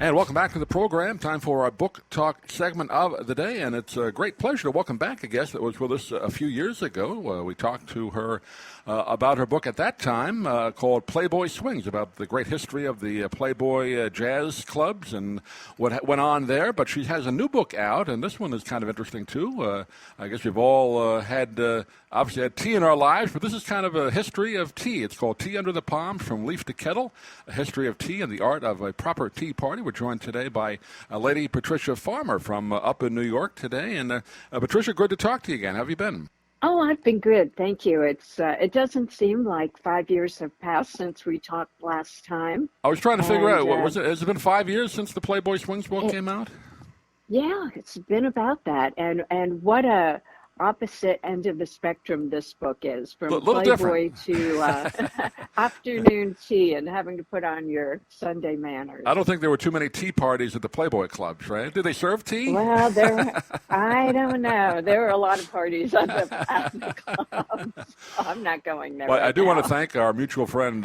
And welcome back to the program. Time for our book talk segment of the day, and it's a great pleasure to welcome back a guest that was with us a few years ago. We talked to her about her book at that time called Playboy Swings, about the great history of the Playboy jazz clubs and what went on there. But she has a new book out, and this one is kind of interesting too. I guess we've all obviously had tea in our lives, but this is kind of a history of tea. It's called Tea Under the Palms, From Leaf to Kettle, a history of tea and the art of a proper tea party. We're joined today by Lady Patricia Farmer from up in New York today. And Patricia, good to talk to you again. How have you been? Oh, I've been good. Thank you. It doesn't seem like 5 years have passed since we talked last time. I was trying to figure out, what was it? Has it been 5 years since the Playboy Swings book came out? Yeah, it's been about that. And what a opposite end of the spectrum this book is, from Playboy to afternoon tea and having to put on your Sunday manners. I don't think there were too many tea parties at the Playboy clubs, right? Did they serve tea? Well, I don't know. There were a lot of parties at the clubs. I'm not going there. Well, right I do now. want to thank our mutual friend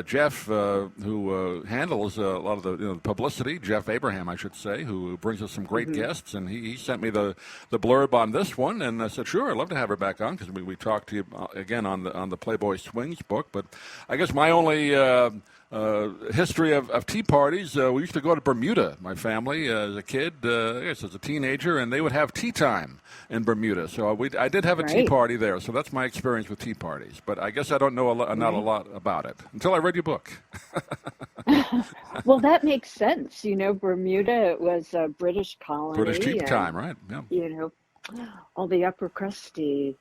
Jeff, who handles a lot of the publicity. Jeff Abraham, I should say, who brings us some great guests, and he sent me the blurb on this one, and I said, sure, I'd love to have her back on, because we talked to you again on the Playboy Swings book. But I guess my only history of tea parties, we used to go to Bermuda, my family, as a kid, I guess as a teenager, and they would have tea time in Bermuda. So I did have a tea party there, so that's my experience with tea parties. But I guess I don't know not a lot about it until I read your book. Well, that makes sense. Bermuda was a British colony. British tea time, right? Yeah. All the upper crusty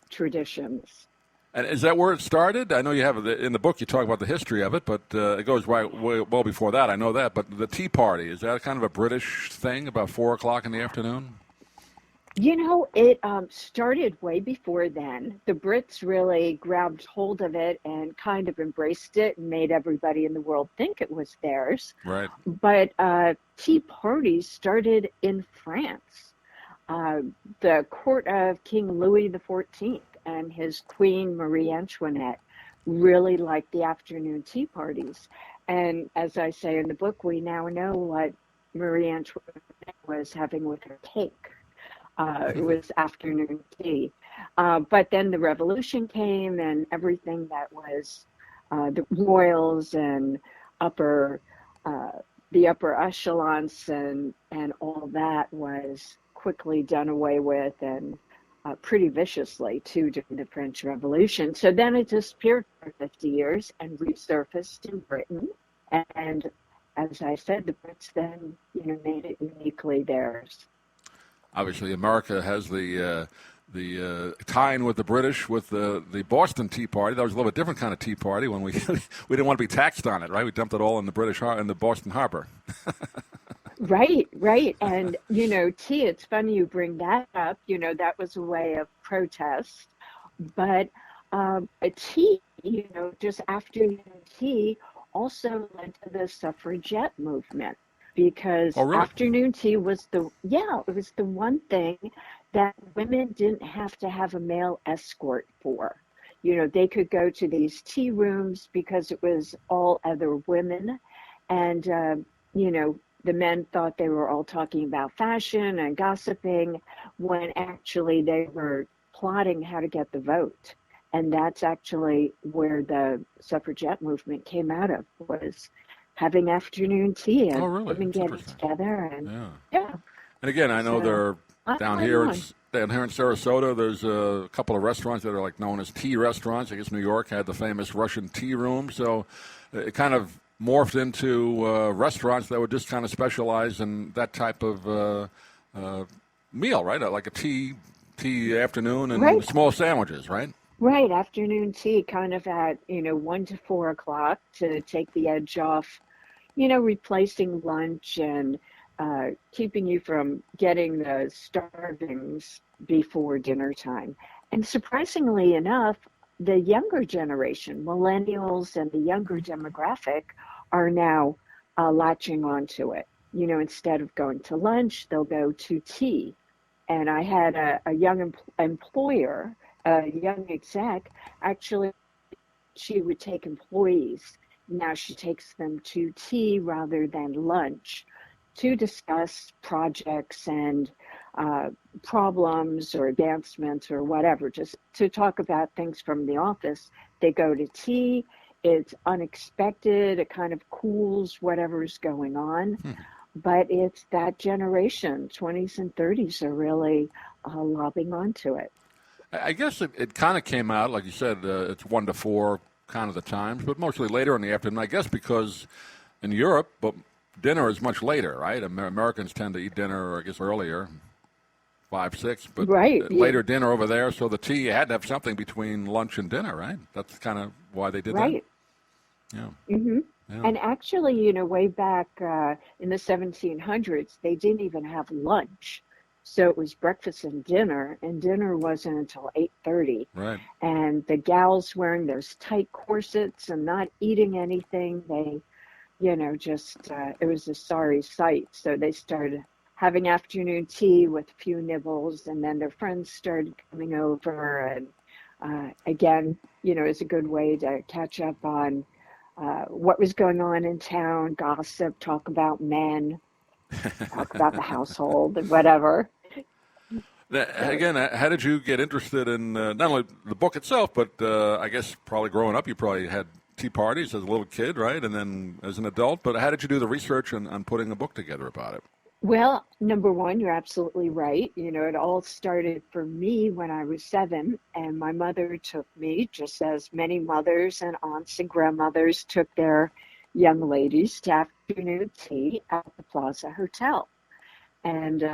traditions. And is that where it started? I know you have in the book you talk about the history of it, but it goes way well before that. I know that. But the tea party, is that kind of a British thing about 4 o'clock in the afternoon? It started way before then. The Brits really grabbed hold of it and kind of embraced it and made everybody in the world think it was theirs. Right. But tea parties started in France. The court of King Louis XIV and his queen Marie Antoinette really liked the afternoon tea parties. And as I say in the book, we now know what Marie Antoinette was having with her cake. It was afternoon tea. But then the revolution came, and everything that was the royals and the upper echelons and all that was quickly done away with, and pretty viciously too, during the French Revolution. So then it disappeared for 50 years and resurfaced in Britain. And as I said, the Brits then, made it uniquely theirs. Obviously, America has the tie-in with the British with the Boston Tea Party. That was a little bit different kind of tea party when we we didn't want to be taxed on it, right? We dumped it all in the Boston Harbor. Right. And, tea, it's funny you bring that up. That was a way of protest. But tea, just afternoon tea also led to the suffragette movement, because afternoon tea was it was the one thing that women didn't have to have a male escort for. They could go to these tea rooms because it was all other women. And, the men thought they were all talking about fashion and gossiping, when actually they were plotting how to get the vote. And that's actually where the suffragette movement came out of, was having afternoon tea and women getting together. And yeah. And again, I know they're down here in Sarasota. There's a couple of restaurants that are known as tea restaurants. I guess New York had the famous Russian tea room. So it kind of morphed into restaurants that would just kind of specialize in that type of meal, right? Like a tea afternoon and small sandwiches, right? Right, afternoon tea, kind of at 1 to 4 o'clock, to take the edge off, replacing lunch and keeping you from getting the starvings before dinner time. And surprisingly enough, the younger generation, millennials and the younger demographic, are now latching onto it. Instead of going to lunch, they'll go to tea. And I had a young employer, a young exec, actually, she would take employees, now she takes them to tea rather than lunch to discuss projects and problems or advancements or whatever, just to talk about things from the office. They go to tea. It's unexpected. It kind of cools whatever's going on. But it's that generation, 20s and 30s, are really lobbing onto it. I guess it kind of came out, like you said, it's 1 to 4 kind of the times, but mostly later in the afternoon, I guess because in Europe, but dinner is much later, right? Americans tend to eat dinner, I guess, earlier, 5, 6, but right. later dinner over there. So the tea, you had to have something between lunch and dinner, right? That's kind of why they did right. that. Yeah. Mm-hmm. Yeah. And actually, way back in the 1700s, they didn't even have lunch. So it was breakfast and dinner wasn't until 8:30. Right. And the gals wearing those tight corsets and not eating anything, they, just, it was a sorry sight. So they started having afternoon tea with a few nibbles, and then their friends started coming over. And again, it's a good way to catch up on what was going on in town, gossip, talk about men, talk about the household and whatever. Again, how did you get interested in not only the book itself, but I guess probably growing up, you probably had tea parties as a little kid, right? And then as an adult. But how did you do the research on putting a book together about it? Well, number one, you're absolutely right. It all started for me when I was 7, and my mother took me, just as many mothers and aunts and grandmothers took their young ladies to afternoon tea at the Plaza Hotel. And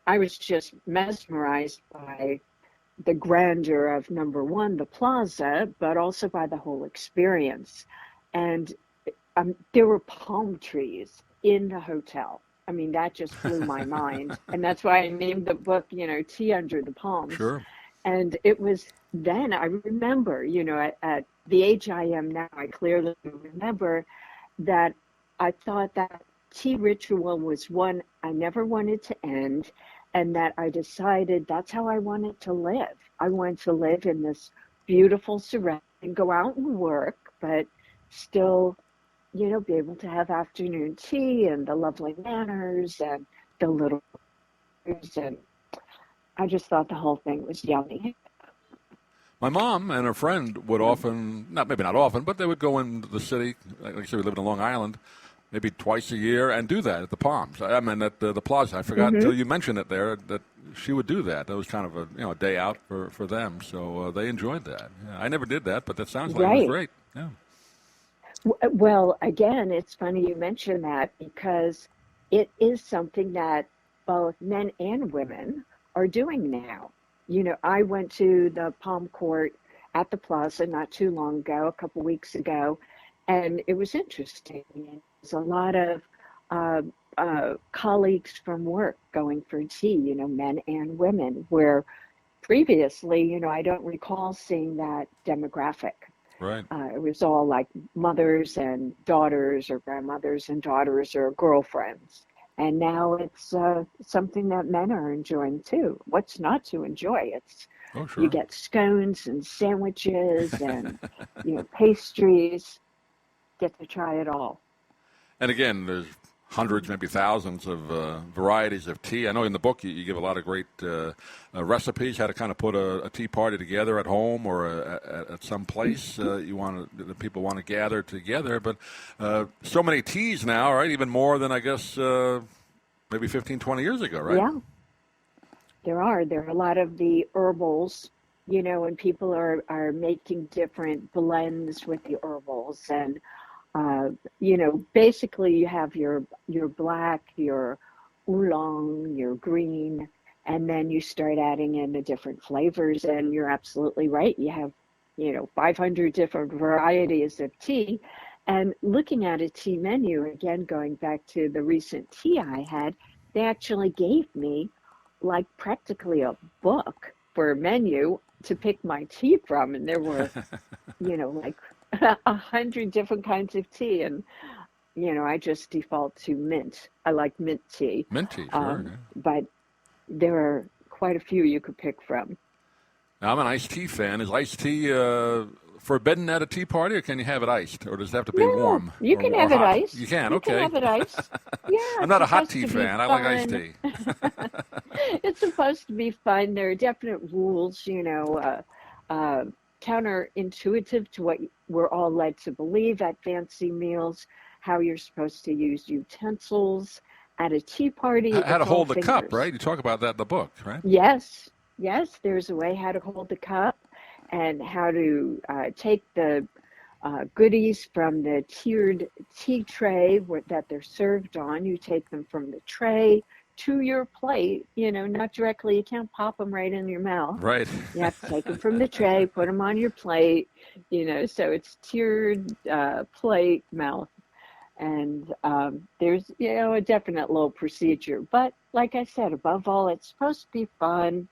I was just mesmerized by the grandeur of, number one, the plaza, but also by the whole experience. And there were palm trees in the hotel. I mean, that just blew my mind. And that's why I named the book, Tea Under the Palms. Sure. And it was then, I remember, at the age I am now, I clearly remember that I thought that tea ritual was one I never wanted to end, and that I decided that's how I wanted to live. I wanted to live in this beautiful serenity and go out and work, but still, be able to have afternoon tea and the lovely manners and the little, and I just thought the whole thing was yummy. My mom and her friend would often, maybe not often, but they would go into the city, like I said, we lived in Long Island, maybe twice a year, and do that at the Palms. I mean, at the Plaza. I forgot until you mentioned it there that she would do that. That was kind of a day out for them, so they enjoyed that. Yeah, I never did that, but that sounds like it was great. Yeah. Well, again, it's funny you mention that because it is something that both men and women are doing now. I went to the Palm Court at the Plaza not too long ago, a couple weeks ago, and it was interesting. There's a lot of colleagues from work going for tea, men and women, where previously, I don't recall seeing that demographic. Right. It was all like mothers and daughters or grandmothers and daughters or girlfriends. And now it's something that men are enjoying too. What's not to enjoy? Sure. You get scones and sandwiches and pastries. Get to try it all. And again, there's hundreds, maybe thousands of varieties of tea. I know in the book you give a lot of great recipes, how to kind of put a tea party together at home or at some place that people want to gather together. But so many teas now, right? Even more than I guess maybe 15, 20 years ago, right? Yeah, there are. There are a lot of the herbals, and people are making different blends with the herbals and. Basically you have your black, your oolong, your green, and then you start adding in the different flavors, and you're absolutely right. You have, 500 different varieties of tea. And looking at a tea menu, again, going back to the recent tea I had, they actually gave me like practically a book for a menu to pick my tea from. And there were, like 100 different kinds of tea, and I just default to mint. I like mint tea. Mint tea, sure. Yeah. But there are quite a few you could pick from. Now, I'm an iced tea fan. Is iced tea forbidden at a tea party, or can you have it iced, or does it have to be No, warm you can have it hot? iced. You can, You can okay. have it iced. Yeah, I'm it's not a hot supposed tea to be fan. I like iced fun. tea. It's supposed to be fun. There are definite rules, uh, counterintuitive to what we're all led to believe at fancy meals, how you're supposed to use utensils. At a tea party, How to it's all hold the cup, fingers. right? You talk about that in the book, right? Yes, yes, there's a way how to hold the cup and how to take the goodies from the tiered tea tray that they're served on. You take them from the tray to your plate, not directly. You can't pop them right in your mouth. Right. You have to take them from the tray, put them on your plate, so it's tiered plate, mouth. And there's, a definite little procedure. But like I said, above all, it's supposed to be fun,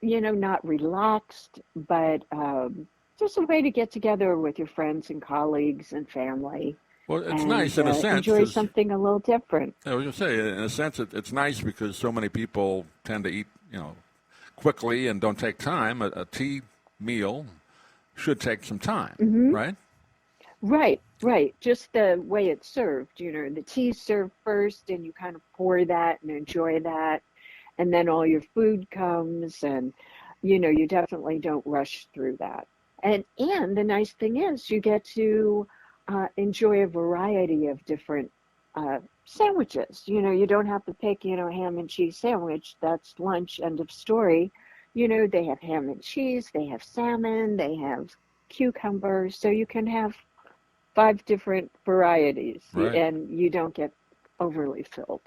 not relaxed, but just a way to get together with your friends and colleagues and family Well, it's and nice in a sense enjoy because something a little different. I was going to say, in a sense, it's nice because so many people tend to eat, quickly and don't take time. A tea meal should take some time, Hmm. right? Right, right. Just the way it's served, the tea's served first, and you kind of pour that and enjoy that, and then all your food comes, and you definitely don't rush through that. And the nice thing is, you get to enjoy a variety of different sandwiches. You don't have to pick, a ham and cheese sandwich. That's lunch, end of story. They have ham and cheese, they have salmon, they have cucumbers, so you can have five different varieties, Right. and you don't get overly filled.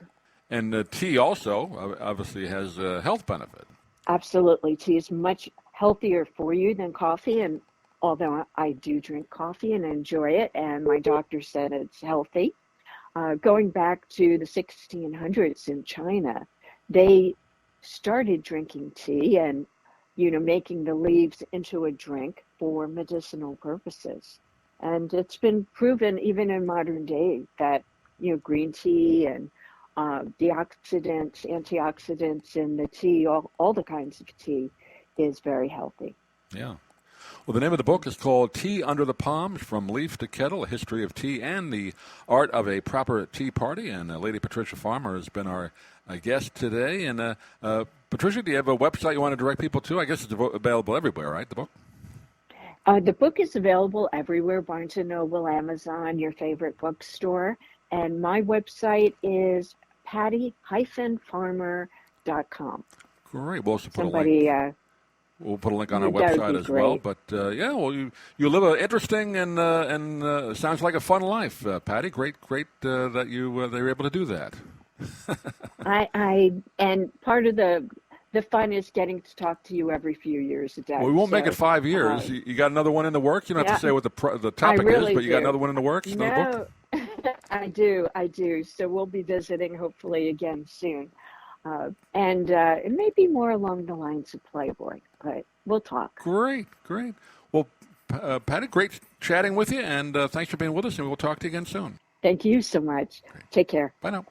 And tea also obviously has a health benefit. Absolutely, tea is much healthier for you than coffee, and although I do drink coffee and enjoy it, and my doctor said it's healthy, going back to the 1600s in China, they started drinking tea and, making the leaves into a drink for medicinal purposes. And it's been proven even in modern day that, green tea and antioxidants in the tea, all the kinds of tea is very healthy. Yeah. Well, the name of the book is called Tea Under the Palms, From Leaf to Kettle, A History of Tea and the Art of a Proper Tea Party. And Lady Patricia Farmer has been our guest today. And Patricia, do you have a website you want to direct people to? I guess it's available everywhere, right, the book? The book is available everywhere, Barnes& and Noble, Amazon, your favorite bookstore. And my website is patty-farmer.com. Great. We'll also put a link. Somebody, We'll put a link on our that would website be as well. great. But yeah, well, you live an interesting and sounds like a fun life, Patty. Great that you they were able to do that. And part of the fun is getting to talk to you every few years a day. Well, we won't make So, it 5 years. You got another one in the works. You don't have to yeah, say what the I topic is, really but you got do. another one in the works, another book. No, I do. So we'll be visiting hopefully again soon. And it may be more along the lines of Playboy, but we'll talk. Great. Well, Patty, great chatting with you, and thanks for being with us, and we'll talk to you again soon. Thank you so much. Great. Take care. Bye now.